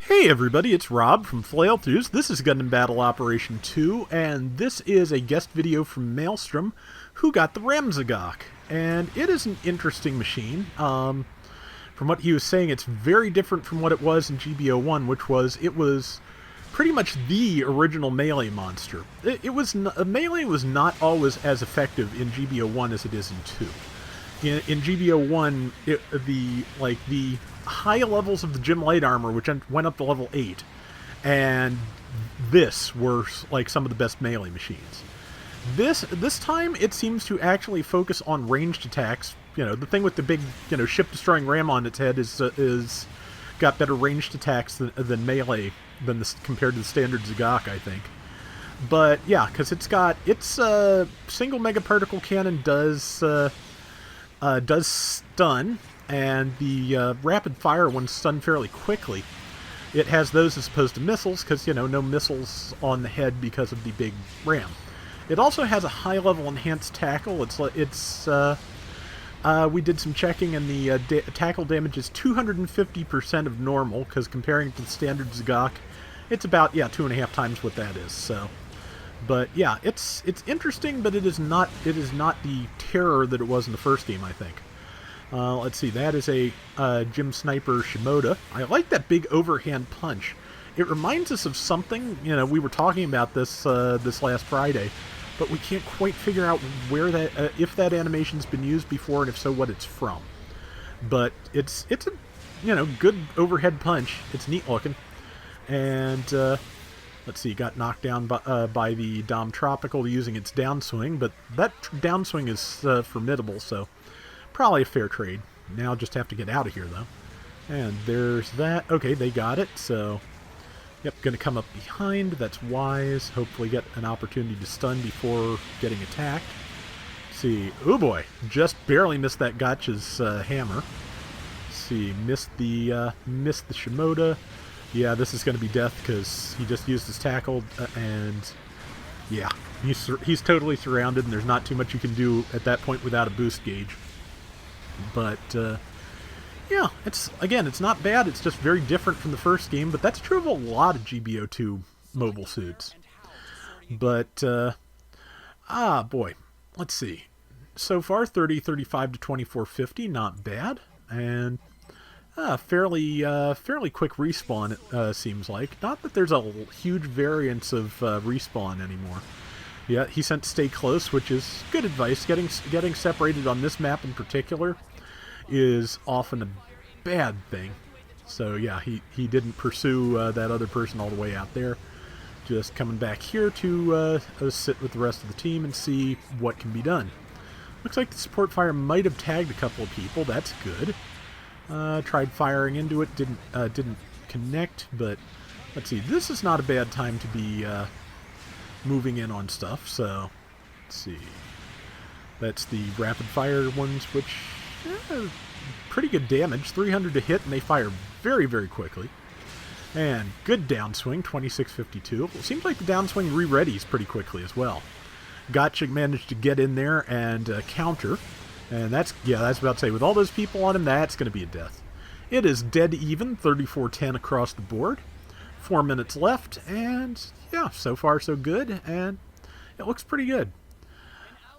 Hey everybody, it's Rob from Flailthroughs. This is Gundam Battle Operation 2, and this is a guest video from Maelstrom, who got the Ramzagok. And it is an interesting machine. From what he was saying, it's very different from what it was in GBO1, which was pretty much the original melee monster. Melee was not always as effective in GBO1 as it is in 2. In GBO1, the high levels of the Gym Light Armor, which went up to level 8, and this were like some of the best melee machines. This time, it seems to actually focus on ranged attacks. You know, the thing with the big, ship-destroying ram on its head is got better ranged attacks than melee compared to the standard Zagok, I think. But yeah, because its single megaparticle cannon does stun, and the rapid fire ones stun fairly quickly. It has those as opposed to missiles, because, no missiles on the head because of the big ram. It also has a high-level enhanced tackle. We did some checking, and the tackle damage is 250% of normal, because comparing it to the standard Zagok, it's about, 2.5 times what that is, so... But yeah, it's interesting, but it is not the terror that it was in the first game, I think. Let's see, that is a Gym Sniper Shimoda. I like that big overhand punch. It reminds us of something, we were talking about this this last Friday, but we can't quite figure out where if that animation's been used before, and if so, what it's from. But it's a good overhead punch. It's neat looking, and let's see, got knocked down by the Dom Tropical using its downswing, but that downswing is formidable, so probably a fair trade. Now just have to get out of here, though. And there's that. Okay, they got it, so... Yep, going to come up behind. That's wise. Hopefully get an opportunity to stun before getting attacked. Let's see. Oh boy, just barely missed that Gotcha's hammer. Let's see, missed the Shimoda. Yeah, this is going to be death because he just used his tackle, and yeah, he's totally surrounded, and there's not too much you can do at that point without a boost gauge. But yeah, it's not bad. It's just very different from the first game, but that's true of a lot of GBO2 mobile suits. But boy, let's see. So far, 30, 35 to 2450, not bad, and fairly quick respawn, it seems like. Not that there's a huge variance of respawn anymore. Yeah, he sent stay close, which is good advice. Getting separated on this map in particular is often a bad thing. So yeah, he didn't pursue that other person all the way out there. Just coming back here to sit with the rest of the team and see what can be done. Looks like the support fire might have tagged a couple of people. That's good. Tried firing into it, didn't connect, but let's see, this is not a bad time to be moving in on stuff, so let's see. That's the rapid fire ones, which pretty good damage, 300 to hit, and they fire very, very quickly. And good downswing, 2652. It seems like the downswing re-readies pretty quickly as well. Gotcha managed to get in there and counter. And that's about to say, with all those people on him, that's going to be a death. It is dead even, 34-10 across the board. 4 minutes left, and yeah, so far so good, and it looks pretty good.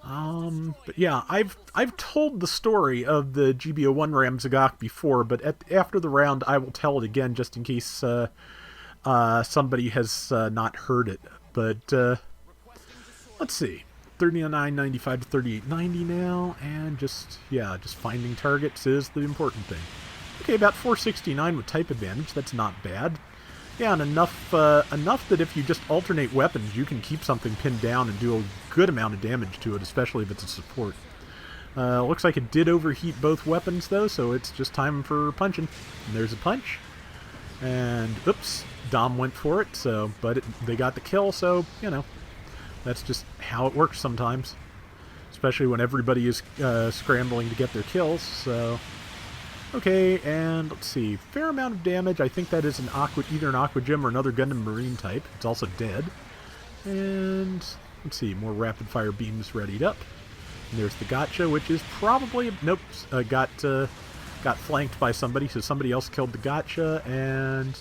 But yeah, I've told the story of the GBO1 Ramzagok before, but after the round, I will tell it again just in case somebody has not heard it. But let's see. 39.95 to 38.90 now, and just finding targets is the important thing. Okay, about 469 with type advantage. That's not bad. Yeah, and enough that if you just alternate weapons, you can keep something pinned down and do a good amount of damage to it, especially if it's a support. Looks like it did overheat both weapons, though, so it's just time for punching. And there's a punch. And, oops, Dom went for it, so, but they got the kill, so, that's just how it works sometimes. Especially when everybody is scrambling to get their kills, so... Okay, and let's see, fair amount of damage. I think that is either an Aqua Gym or another Gundam Marine type. It's also dead. And let's see, more rapid fire beams readied up. And there's the Gotcha, which is probably nope. Got flanked by somebody, so somebody else killed the Gotcha, and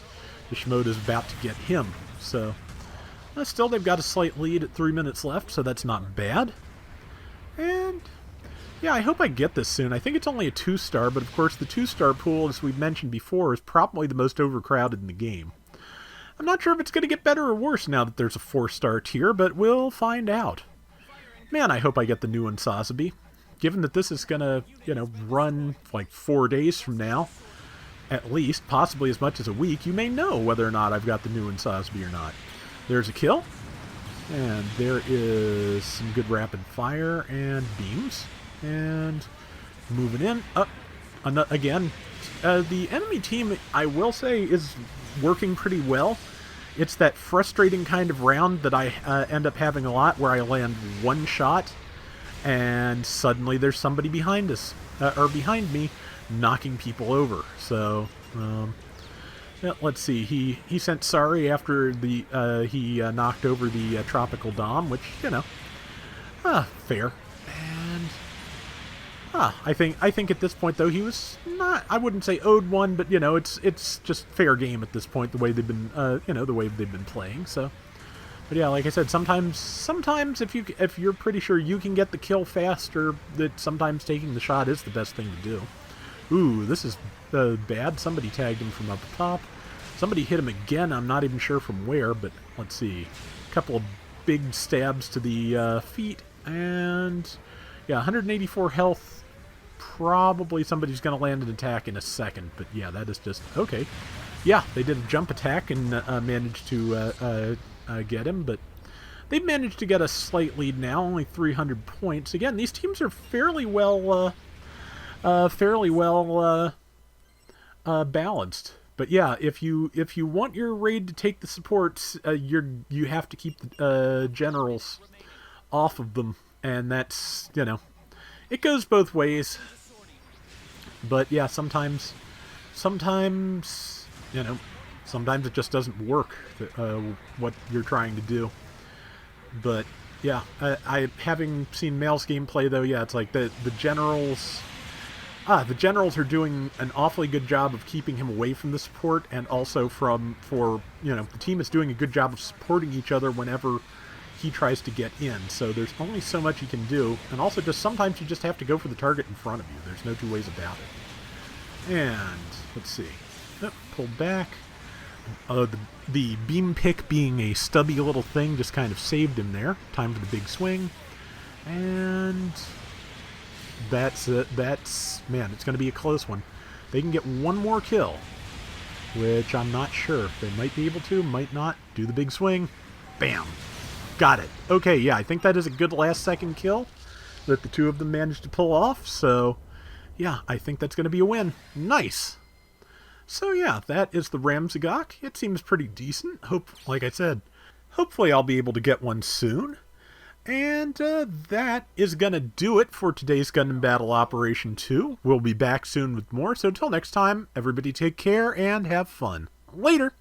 the Shimoda's about to get him. So, still, they've got a slight lead at 3 minutes left, so that's not bad. And, yeah, I hope I get this soon. I think it's only a 2-star, but of course the 2-star pool, as we've mentioned before, is probably the most overcrowded in the game. I'm not sure if it's going to get better or worse now that there's a 4-star tier, but we'll find out. Man, I hope I get the new Wasabi. Given that this is going to, run like 4 days from now, at least, possibly as much as a week, you may know whether or not I've got the new Wasabi or not. There's a kill. And there is some good rapid fire and beams. And moving in. Again, the enemy team, I will say, is working pretty well. It's that frustrating kind of round that I end up having a lot, where I land one shot, and suddenly there's somebody behind us, or behind me, knocking people over. So, yeah, let's see. He sent sorry after he knocked over the tropical Dom, which, fair. And I think at this point, though, he was not, I wouldn't say owed one, but it's just fair game at this point, the way they've been the way they've been playing. So, but yeah, like I said, sometimes if you're pretty sure you can get the kill faster, that sometimes taking the shot is the best thing to do. Ooh, this is bad. Somebody tagged him from up top. Somebody hit him again. I'm not even sure from where, but let's see. A couple of big stabs to the feet, and yeah, 184 health. Probably somebody's going to land an attack in a second, but yeah, that is just okay. Yeah, they did a jump attack and managed to get him, but they've managed to get a slight lead now, only 300 points. Again, these teams are fairly well balanced. But yeah, if you want your raid to take the supports, you have to keep the generals off of them, and that's it goes both ways. But yeah, sometimes it just doesn't work, what you're trying to do. But yeah, I having seen Mail's gameplay, though, yeah, it's like the generals are doing an awfully good job of keeping him away from the support, and also the team is doing a good job of supporting each other whenever he tries to get in. So there's only so much you can do, and also just sometimes you just have to go for the target in front of you. There's no two ways about it. And let's see. Oh, pulled back. The beam pick, being a stubby little thing, just kind of saved him there. Time for the big swing. And that's it. Man, it's going to be a close one. They can get one more kill, which I'm not sure. They might be able to, might not. Do the big swing. Bam. Got it. Okay, yeah, I think that is a good last-second kill that the two of them managed to pull off. So, yeah, I think that's going to be a win. Nice. So, yeah, that is the Ramzagok. It seems pretty decent. Like I said, hopefully I'll be able to get one soon. And that is going to do it for today's Gundam Battle Operation 2. We'll be back soon with more. So, until next time, everybody take care and have fun. Later.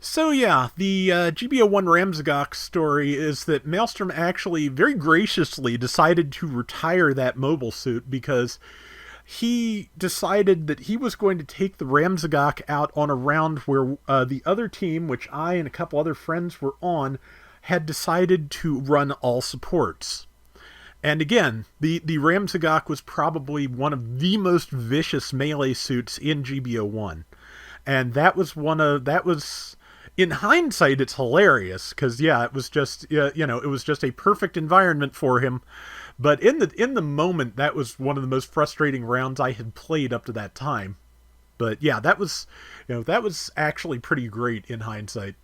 So yeah, the GBO1 Ramzagok story is that Maelstrom actually very graciously decided to retire that mobile suit because he decided that he was going to take the Ramzagok out on a round where the other team, which I and a couple other friends were on, had decided to run all supports. And again, the Ramzagok was probably one of the most vicious melee suits in GBO1. And that was in hindsight, it's hilarious because yeah, it was just it was just a perfect environment for him. But in the moment, that was one of the most frustrating rounds I had played up to that time. But yeah, that was actually pretty great in hindsight.